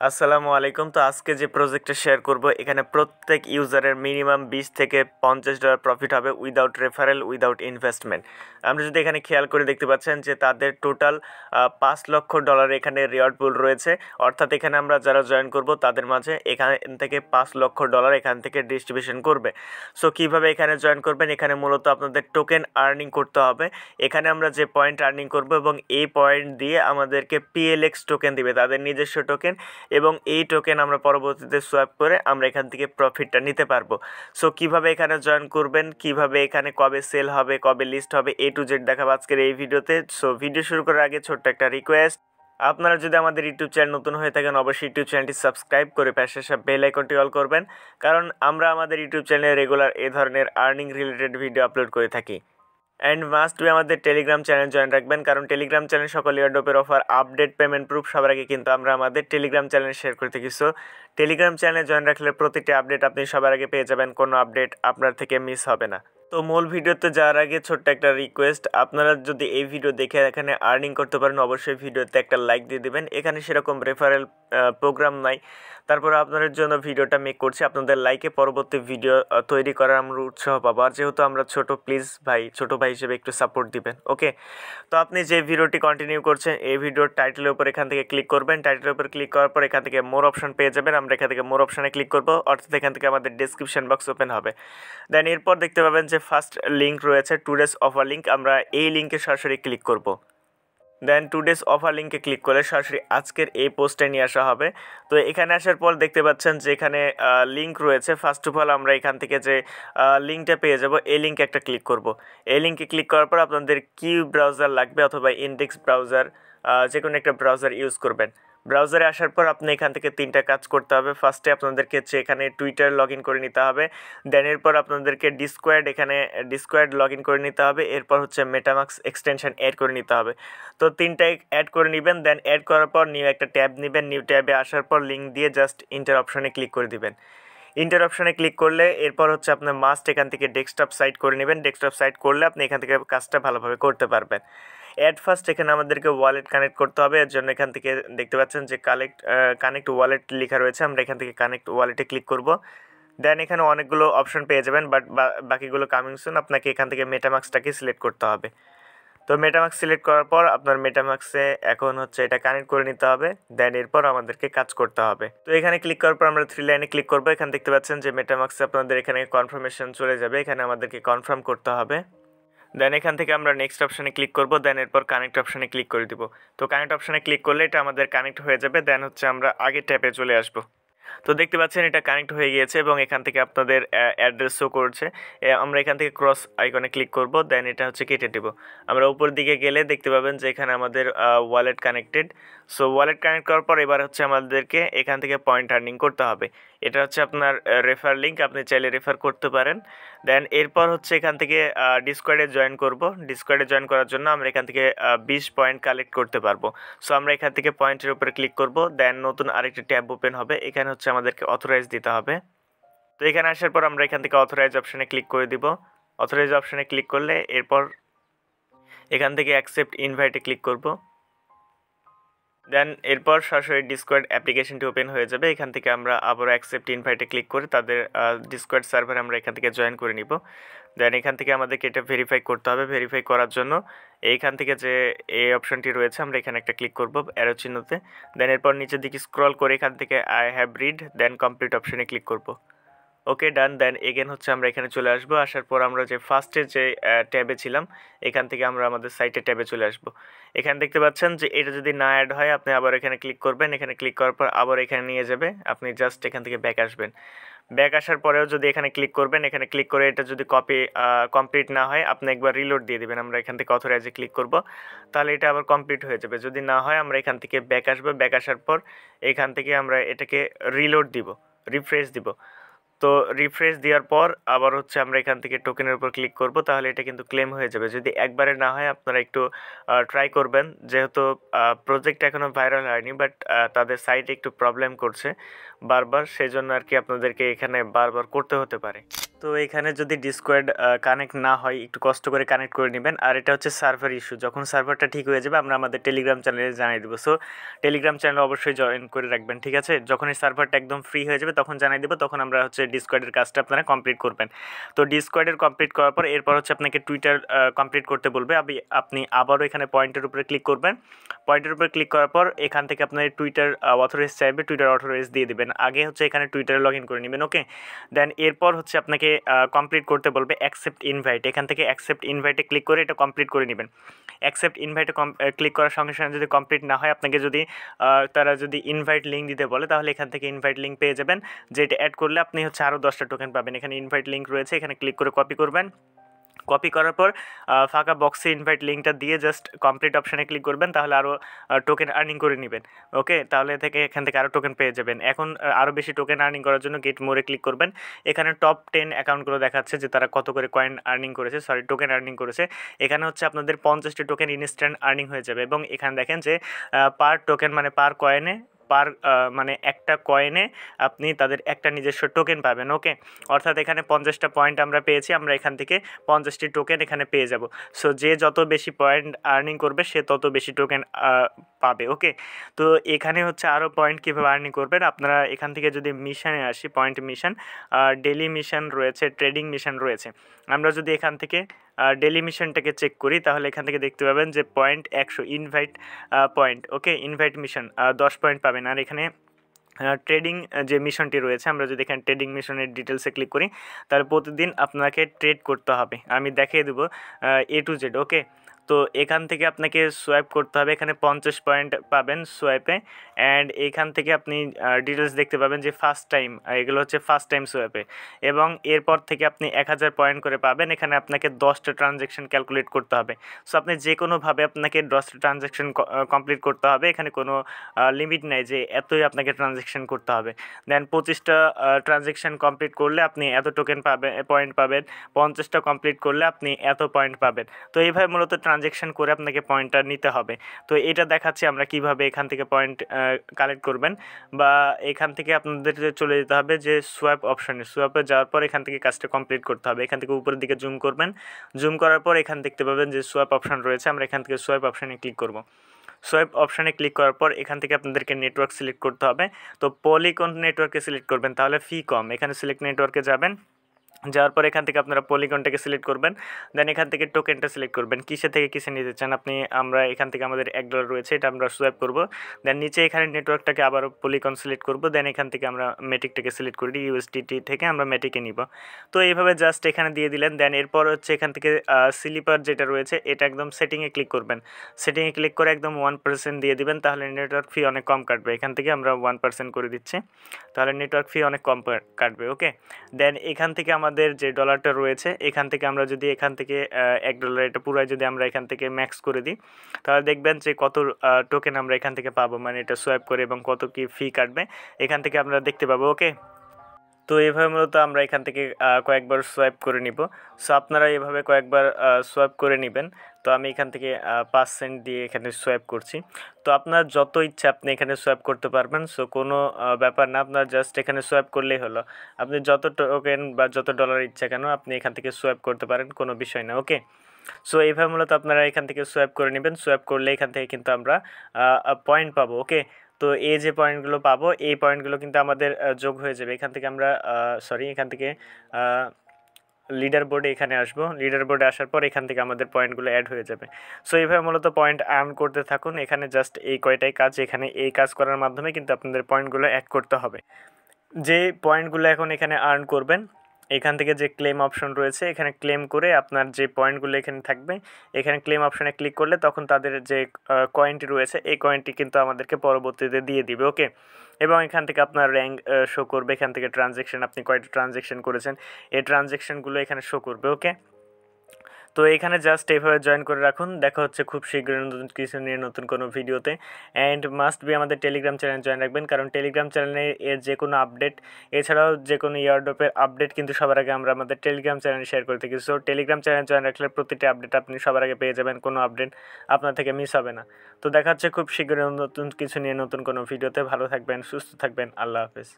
আসসালামু আলাইকুম। তো আজকে যে প্রজেক্টটা শেয়ার করব, এখানে প্রত্যেক ইউজারের মিনিমাম 20 থেকে $50 প্রফিট হবে উইদাউট রেফারেল, উইদাউট ইনভেস্টমেন্ট। আমরা যদি এখানে খেয়াল করে দেখতে পাচ্ছেন যে তাদের টোটাল $5 লক্ষ এখানে রিওয়ার্ড পুল রয়েছে। অর্থাৎ এখানে আমরা যারা জয়েন করব তাদের মাঝে এখান থেকে $5 লক্ষ এখান থেকে ডিস্ট্রিবিউশন করবে। সো কীভাবে এখানে জয়েন করবেন, এখানে মূলত আপনাদের টোকেন আর্নিং করতে হবে। এখানে আমরা যে পয়েন্ট আর্নিং করব এবং এই পয়েন্ট দিয়ে আমাদেরকে PLX টোকেন দিবে, তাদের নিজস্ব টোকেন, এবং এই টোকেন আমরা পরবর্তীতে সোয়াপ করে আমরা এখান থেকে প্রফিটটা নিতে পারবো। সো কিভাবে এখানে জয়েন করবেন, কিভাবে এখানে কবে সেল হবে, কবে লিস্ট হবে, A to Z দেখাবো আজকের এই ভিডিওতে। সো ভিডিও শুরু করার আগে ছোট্ট একটা রিকোয়েস্ট, আপনারা যদি আমাদের ইউটিউব চ্যানেল নতুন হয়ে থাকেন অবশ্যই ইউটিউব চ্যানেলটি সাবস্ক্রাইব করে পাশে আসা বেল আইকনটি অল করবেন, কারণ আমরা আমাদের ইউটিউব চ্যানেলে রেগুলার এই ধরনের আর্নিং রিলেটেড ভিডিও আপলোড করে থাকি। অ্যান্ড মাস্ট বি আমাদের টেলিগ্রাম চ্যানেল জয়েন রাখবেন, কারণ টেলিগ্রাম চ্যানেল সকল এয়ারড্রপের অফার, আপডেট, পেমেন্ট প্রুফ সবার আগে কিন্তু আমরা আমাদের টেলিগ্রাম চ্যানেল শেয়ার করে থাকি। সো টেলিগ্রাম চ্যানেলে জয়েন রাখলে প্রতিটি আপডেট আপনি সবার আগে পেয়ে যাবেন, কোনো আপডেট আপনার থেকে মিস হবে না। তো মূল ভিডিওতে যাওয়ার আগে ছোট্ট একটা রিকোয়েস্ট, আপনারা যদি এই ভিডিও দেখে এখানে আর্নিং করতে পারেন অবশ্যই ভিডিওতে একটা লাইক দিয়ে দেবেন। এখানে সেরকম রেফারেল প্রোগ্রাম নাই, তারপরে আপনাদের জন্য ভিডিওটা মেক করছি, আপনাদের লাইকে পরবর্তী ভিডিও তৈরি করার আমরা উৎসাহ পাবো। আর যেহেতু আমরা ছোটো, প্লিজ ভাই, ছোটো ভাই হিসেবে একটু সাপোর্ট দিবেন, ওকে? তো আপনি যে ভিডিওটি কন্টিনিউ করছেন এই ভিডিওর টাইটেলের উপর এখান থেকে ক্লিক করবেন। টাইটেলের উপর ক্লিক করার পর এখান থেকে মোর অপশন পেয়ে যাবেন। আমরা এখান থেকে মোর অপশানে ক্লিক করবো, অর্থাৎ এখান থেকে আমাদের ডেসক্রিপশন বক্স ওপেন হবে। দেন এরপর দেখতে পাবেন যে ফার্স্ট লিঙ্ক রয়েছে টুডেস অফার লিঙ্ক, আমরা এই লিঙ্কে সরাসরি ক্লিক করব। দেন টুডেস অফার লিঙ্কে ক্লিক করলে সরাসরি আজকের এই পোস্টে নিয়ে আসা হবে। তো এখানে আসার পর দেখতে পাচ্ছেন যে এখানে লিঙ্ক রয়েছে। ফার্স্ট অফ অল আমরা এখান থেকে যে লিঙ্কটা পেয়ে যাব, এই লিঙ্কে একটা ক্লিক করব। এই লিঙ্কে ক্লিক করার পর আপনাদের কি ব্রাউজার লাগবে অথবা ইন্ডেক্স ব্রাউজার, যে কোনো একটা ব্রাউজার ইউজ করবেন। ব্রাউজারে আসার পর আপনি এখান থেকে 3টা কাজ করতে হবে। ফার্স্টে আপনাদেরকে হচ্ছে এখানে টুইটার লগ ইন করে নিতে হবে। দেন এরপর আপনাদেরকে ডিসকোয়ার্ড লগ ইন করে নিতে হবে। এরপর হচ্ছে মেটামাক্স এক্সটেনশন অ্যাড করে নিতে হবে। তো 3টাই অ্যাড করে নেবেন। দেন অ্যাড করার পর নিউ একটা ট্যাব নেবেন। নিউ ট্যাবে আসার পর লিঙ্ক দিয়ে জাস্ট ইন্টার অপশনে ক্লিক করে দিবেন। ইন্টার অপশনে ক্লিক করলে এরপর হচ্ছে আপনার মাস্ট এখান থেকে ডেস্কটপ সাইট করে নেবেন। ডেস্কটপ সাইট করলে আপনি এখান থেকে কাজটা ভালোভাবে করতে পারবেন। ফার্স্ট এখানে আমাদেরকে ওয়ালেট কানেক্ট করতে হবে। এর জন্য এখান থেকে দেখতে পাচ্ছেন যে কানেক্ট ওয়ালেট লেখা রয়েছে, আমরা এখান থেকে কানেক্ট ওয়ালেটে ক্লিক করব। দেন এখানে অনেকগুলো অপশন পেয়ে যাবেন, বাট বাকিগুলো কামিং সুন। আপনাকে এখান থেকে মেটামাক্সটাকে সিলেক্ট করতে হবে। তো মেটামাক্স সিলেক্ট করার পর আপনার মেটামাক্সে এখন হচ্ছে এটা কানেক্ট করে নিতে হবে। দেন এরপর আমাদেরকে কাজ করতে হবে। তো এখানে ক্লিক করার পর আমরা 3 লাইনে ক্লিক করবো। এখানে দেখতে পাচ্ছেন যে মেটামাক্সে আপনাদের এখানে কনফার্মেশন চলে যাবে, এখানে আমাদেরকে কনফার্ম করতে হবে। দেন এখান থেকে আমরা নেক্সট অপশানে ক্লিক করব। দেন এরপর কানেক্ট অপশানে ক্লিক করে দিব। তো কানেক্ট অপশানে ক্লিক করলে এটা আমাদের কানেক্ট হয়ে যাবে। দেন হচ্ছে আমরা আগের ট্যাপে চলে আসব। তো দেখতে পাচ্ছেন এটা কানেক্ট হয়ে গিয়েছে এবং এখান থেকে আপনাদের অ্যাড্রেস শো করছে। আমরা এখান থেকে ক্রস আইকনে ক্লিক করব। দেন এটা হচ্ছে কেটে দেব। আমরা উপর দিকে গেলে দেখতে পাবেন যে এখানে আমাদের wallet connected. So wallet connect করার পর এবার হচ্ছে আমাদেরকে এখান থেকে পয়েন্ট আর্নিং করতে হবে। এটা হচ্ছে আপনার রেফার লিঙ্ক, আপনি চাইলে রেফার করতে পারেন। দেন এরপর হচ্ছে এখান থেকে ডিসকর্ডে জয়েন করব। ডিসকর্ডে জয়েন করার জন্য আমরা এখান থেকে 20 পয়েন্ট কালেক্ট করতে পারবো। সো আমরা এখান থেকে পয়েন্টের উপরে ক্লিক করব। দেন নতুন আরেকটি ট্যাব ওপেন হবে, এখানে হচ্ছে আমাদেরকে অথরাইজ দিতে হবে। তো এখানে আসার পর আমরা এখান থেকে অথরাইজ অপশানে ক্লিক করে দিব। অথরাইজ অপশানে ক্লিক করলে এরপর এখান থেকে অ্যাকসেপ্ট ইনভাইটে ক্লিক করব। দেন এরপর সরাসরি ডিসকর্ড অ্যাপ্লিকেশনটি ওপেন হয়ে যাবে। এখান থেকে আমরা আবারও অ্যাকসেপ্ট ইনভাইটে ক্লিক করে তাদের ডিসকর্ড সার্ভার আমরা এখান থেকে জয়েন করে নিব। দেন এখান থেকে আমাদেরকে এটা ভেরিফাই করতে হবে। ভেরিফাই করার জন্য এইখান থেকে যে এই অপশনটি রয়েছে আমরা এখানে একটা ক্লিক করব অ্যারো চিহ্নতে। দেন এরপর নিচের দিকে স্ক্রল করে এখান থেকে I have read then complete অপশনে ক্লিক করব। ওকে, ডান। দেন এগেন হচ্ছে আমরা এখানে চলে আসবো। আসার পর আমরা যে ফার্স্টের যে ট্যাবে ছিলাম এখান থেকে আমরা আমাদের সাইটের ট্যাবে চলে আসব। এখানে দেখতে পাচ্ছেন যে এটা যদি না অ্যাড হয় আপনি আবার এখানে ক্লিক করবেন। এখানে ক্লিক করার পর আবার এখানে নিয়ে যাবে, আপনি জাস্ট এখান থেকে ব্যাক আসবেন। ব্যাক আসার পরেও যদি এখানে ক্লিক করবেন, এখানে ক্লিক করে এটা যদি কমপ্লিট না হয় আপনি একবার রিলোড দিয়ে দেবেন। আমরা এখান থেকে অথরাইজে ক্লিক করব, তাহলে এটা আবার কমপ্লিট হয়ে যাবে। যদি না হয় আমরা এখান থেকে ব্যাক আসবো। ব্যাক আসার পর এখান থেকে আমরা এটাকে রিলোড দিব, রিফ্রেশ দিব। তো রিফ্রেশ দেওয়ার পর আবার হচ্ছে আমরা এখান থেকে টোকেনের উপর ক্লিক করব, তাহলে এটা কিন্তু ক্লেম হয়ে যাবে। যদি একবারে না হয় আপনারা একটু ট্রাই করবেন, যেহেতু প্রজেক্ট এখনও ভাইরাল হয়নি, বাট তাদের সাইটে একটু প্রবলেম করছে বারবার, সেই জন্য আর কি আপনাদেরকে এখানে বারবার করতে হতে পারে। তো এখানে যদি ডিসকর্ড কানেক্ট না হয় একটু কষ্ট করে কানেক্ট করে নেবেন। আর এটা হচ্ছে সার্ভার ইস্যু, যখন সার্ভারটা ঠিক হয়ে যাবে আমরা আমাদের টেলিগ্রাম চ্যানেলে জানিয়ে দেবো। সো টেলিগ্রাম চ্যানেল অবশ্যই জয়েন করে রাখবেন, ঠিক আছে? যখন এই সার্ভারটা একদম ফ্রি হয়ে যাবে তখন জানিয়ে দেবো, তখন আমরা হচ্ছে ডিসকর্ডের কাজটা আপনারা কমপ্লিট করবেন। তো ডিসকর্ডের কমপ্লিট করার পর এরপর হচ্ছে আপনাকে টুইটার কমপ্লিট করতে বলবে। আপনি আবারও এখানে পয়েন্টের উপরে ক্লিক করবেন। পয়েন্টের উপরে ক্লিক করার পর এখান থেকে আপনার টুইটার অথরাইজ চাইবে, টুইটার অথরাইজ দিয়ে দেবেন। আগে হচ্ছে এখানে টুইটারে লগ ইন করে নেবেন, ওকে? দেন এরপর হচ্ছে আপনাকে কমপ্লিট করতে বলবে অ্যাকসেপ্ট ইনভাইট। এখান থেকে অ্যাকসেপ্ট ইনভাইটে ক্লিক করে এটা কমপ্লিট করে নেবেন। অ্যাকসেপ্ট ইনভাইটে ক্লিক করার সঙ্গে সঙ্গে যদি কমপ্লিট না হয়, আপনাকে যদি তারা যদি ইনভাইট লিঙ্ক দিতে বলে, তাহলে এখান থেকে ইনভাইট লিঙ্ক পেয়ে যাবেন, যেটা অ্যাড করলে আপনি হচ্ছে আরও 10টা টোকেন পাবেন। এখানে ইনভাইট লিঙ্ক রয়েছে, এখানে ক্লিক করে কপি করবেন। কপি করার পর ফাঁকা বক্সে ইনভাইট লিঙ্কটা দিয়ে জাস্ট কমপ্লিট অপশানে ক্লিক করবেন, তাহলে আরও টোকেন আর্নিং করে নেবেন, ওকে? তাহলে এখান থেকে আরও টোকেন পেয়ে যাবেন। এখন আরও বেশি টোকেন আর্নিং করার জন্য গেট মোরে ক্লিক করবেন। এখানে টপ 10 অ্যাকাউন্টগুলো দেখাচ্ছে যে তারা কত করে কয়েন আর্নিং করেছে, টোকেন আর্নিং করেছে। এখানে হচ্ছে আপনাদের 50টি টোকেন ইনস্ট্যান্ট আর্নিং হয়ে যাবে। এবং এখানে দেখেন যে পার টোকেন মানে পার কয়েনে মানে একটা কয়েনে আপনি তাদের একটা নিজস্ব টোকেন পাবেন, ওকে? অর্থাৎ এখানে 50টা পয়েন্ট আমরা পেয়েছি, আমরা এখান থেকে 50টি টোকেন এখানে পেয়ে যাব। সো যে যত বেশি পয়েন্ট আর্নিং করবে সে তত বেশি টোকেন পাবে, ওকে? তো এখানে হচ্ছে আরও পয়েন্ট কীভাবে আর্নিং করবেন, আপনারা এখান থেকে যদি মিশনে আসি, পয়েন্ট মিশন, ডেলি মিশন রয়েছে, ট্রেডিং মিশন রয়েছে। আমরা যদি এখান থেকে ডেলি মিশনটাকে চেক করি, তাহলে এখান থেকে দেখতে পাবেন যে পয়েন্ট 100 ইনভাইট পয়েন্ট, ওকে? ইনভাইট মিশন 10 পয়েন্ট পাবেন। আর এখানে ট্রেডিং যে মিশনটি রয়েছে, আমরা যদি এখানে ট্রেডিং মিশনের ডিটেলসে ক্লিক করি, তাহলে প্রতিদিন আপনাকে ট্রেড করতে হবে। আমি দেখিয়ে দেবো A to Z, ওকে? তো এখান থেকে আপনাকে সোয়াইপ করতে হবে, এখানে 50 পয়েন্ট পাবেন সোয়াইপে। অ্যান্ড এখান থেকে আপনি ডিটেলস দেখতে পাবেন যে ফার্স্ট টাইম, এগুলো হচ্ছে ফার্স্ট টাইম সোয়াইপে। এবং এরপর থেকে আপনি 1000 পয়েন্ট করে পাবেন। এখানে আপনাকে 10টা ট্রানজ্যাকশন ক্যালকুলেট করতে হবে। সো আপনি যে কোনোভাবে আপনাকে 10টা ট্রানজ্যাকশন কমপ্লিট করতে হবে, এখানে কোনো লিমিট নাই যে এতই আপনাকে ট্রানজ্যাকশন করতে হবে। দেন 25টা ট্রানজ্যাকশন কমপ্লিট করলে আপনি এত টোকেন পাবেন, পয়েন্ট পাবেন। 50টা কমপ্লিট করলে আপনি এত পয়েন্ট পাবেন। তো এইভাবে মূলত ট্রানজ্যাকশন করে আপনাকে পয়েন্টটা নিতে হবে। তো এটা দেখাচ্ছি আমরা কিভাবে এখান থেকে পয়েন্ট কালেক্ট করবেন। বা এখান থেকে আপনাদের চলে যেতে হবে যে সোয়াইপ অপশনে, সোয়াইপে যাওয়ার পর এখান থেকে কাজটা কমপ্লিট করতে হবে। এখান থেকে উপরের দিকে জুম করবেন, জুম করার পর এখান দেখতে পাবেন যে সোয়াইপ অপশন রয়েছে, আমরা এখান থেকে সোয়াইপ অপশানে ক্লিক করব। সোয়াইপ অপশানে ক্লিক করার পর এখান থেকে আপনাদেরকে নেটওয়ার্ক সিলেক্ট করতে হবে। তো পলিগন নেটওয়ার্কে সিলেক্ট করবেন, তাহলে ফি কম। এখানে সিলেক্ট নেটওয়ার্কে যাবেন, যাওয়ার পর এখান থেকে আপনারা পলিগনটাকে সিলেক্ট করবেন। দেন এখান থেকে টোকেনটা সিলেক্ট করবেন, কিসে থেকে কিসে নিতে চান আপনি। আমরা এখান থেকে আমাদের $1 রয়েছে, এটা আমরা সোয়াইপ করব। দেন নিচে এখানে নেটওয়ার্কটাকে আবারও পলিগন সিলেক্ট করব। দেন এখান থেকে আমরা মেটিকটাকে সিলেক্ট করি, USDT থেকে আমরা মেটিকে নিব। তো এইভাবে জাস্ট এখানে দিয়ে দিলেন। দেন এরপর হচ্ছে এখান থেকে স্লিপার যেটা রয়েছে এটা একদম সেটিংয়ে ক্লিক করবেন। সেটিংয়ে ক্লিক করে একদম 1% দিয়ে দিবেন, তাহলে নেটওয়ার্ক ফি অনেক কম কাটবে। এখান থেকে আমরা 1% করে দিচ্ছি, তাহলে নেটওয়ার্ক ফি অনেক কম কাটবে, ওকে? দেন এখান থেকে আমাদের যে ডলারটা রয়েছে, এখান থেকে আমরা যদি এখান থেকে $1 এটা পুরো যদি আমরা এখান থেকে ম্যাক্স করে দিই, তাহলে দেখবেন যে কত টোকেন আমরা এখান থেকে পাবো, মানে এটা সোয়াইপ করে, এবং কত কি ফি কাটবে এখান থেকে আমরা দেখতে পাবো, ওকে? তো এইভাবে মূলত আমরা এখান থেকে কয়েকবার সোয়াইপ করে নিব। সো আপনারা এভাবে কয়েকবার সোয়াইপ করে নেবেন। তো আমি এখান থেকে 5 সেন্ট দিয়ে এখানে সোয়াইপ করছি। তো আপনার যত ইচ্ছা আপনি এখানে সোয়াইপ করতে পারবেন। সো কোনো ব্যাপার না, আপনার জাস্ট এখানে সোয়াইপ করলেই হলো। আপনি যত টোকেন বা যত ডলার ইচ্ছা কেন আপনি এখান থেকে সোয়াইপ করতে পারেন, কোনো বিষয় না, ওকে? সো এইভাবে মূলত আপনারা এখান থেকে সোয়াইপ করে নেবেন। সোয়াইপ করলে এখান থেকে কিন্তু আমরা পয়েন্ট পাবো, ওকে? তো এই যে পয়েন্টগুলো পাবো, এই পয়েন্টগুলো কিন্তু আমাদের যোগ হয়ে যাবে। এখান থেকে আমরা এখান থেকে লিডার বোর্ডে এখানে আসবো। লিডার বোর্ডে আসার পর এখান থেকে আমাদের পয়েন্টগুলো অ্যাড হয়ে যাবে। সো এইভাবে মূলত পয়েন্ট আর্ন করতে থাকুন। এখানে জাস্ট এই কয়টাই কাজ, এখানে এই কাজ করার মাধ্যমে কিন্তু আপনাদের পয়েন্টগুলো অ্যাড করতে হবে। যে পয়েন্টগুলো এখন এখানে আর্ন করবেন, এখান থেকে যে ক্লেম অপশন রয়েছে, এখানে ক্লেম করে আপনার যে পয়েন্টগুলো এখানে থাকবে, এখানে ক্লেম অপশানে ক্লিক করলে তখন তাদের যে কয়েনটি রয়েছে এই কয়েনটি কিন্তু আমাদেরকে পরবর্তীতে দিয়ে দিবে, ওকে? এবং এখান থেকে আপনার র্যাঙ্ক শো করবে, এখান থেকে ট্রানজ্যাকশন, আপনি কয়টা ট্রানজ্যাকশন করেছেন এই ট্রানজ্যাকশনগুলো এখানে শো করবে, ওকে? তো এখানে জাস্ট এইভাবে জয়েন করে রাখুন। দেখা হচ্ছে খুব শীঘ্রই নতুন কিছু নিয়ে নতুন কোনো ভিডিওতে। অ্যান্ড মাস্ট বি আমাদের টেলিগ্রাম চ্যানেল জয়েন রাখবেন, কারণ টেলিগ্রাম চ্যানেলে এর যে কোনো আপডেট, এছাড়াও যে কোনো ইয়ারড্রপের আপডেট কিন্তু সবার আগে আমরা আমাদের টেলিগ্রাম চ্যানেলে শেয়ার করে থাকি। সো টেলিগ্রাম চ্যানেল জয়েন রাখলে প্রতিটি আপডেট আপনি সবার আগে পেয়ে যাবেন, কোনো আপডেট আপনার থেকে মিস হবে না। তো দেখা হচ্ছে খুব শীঘ্রই নতুন কিছু নিয়ে নতুন কোনো ভিডিওতে। ভালো থাকবেন, সুস্থ থাকবেন, আল্লাহ হাফেজ।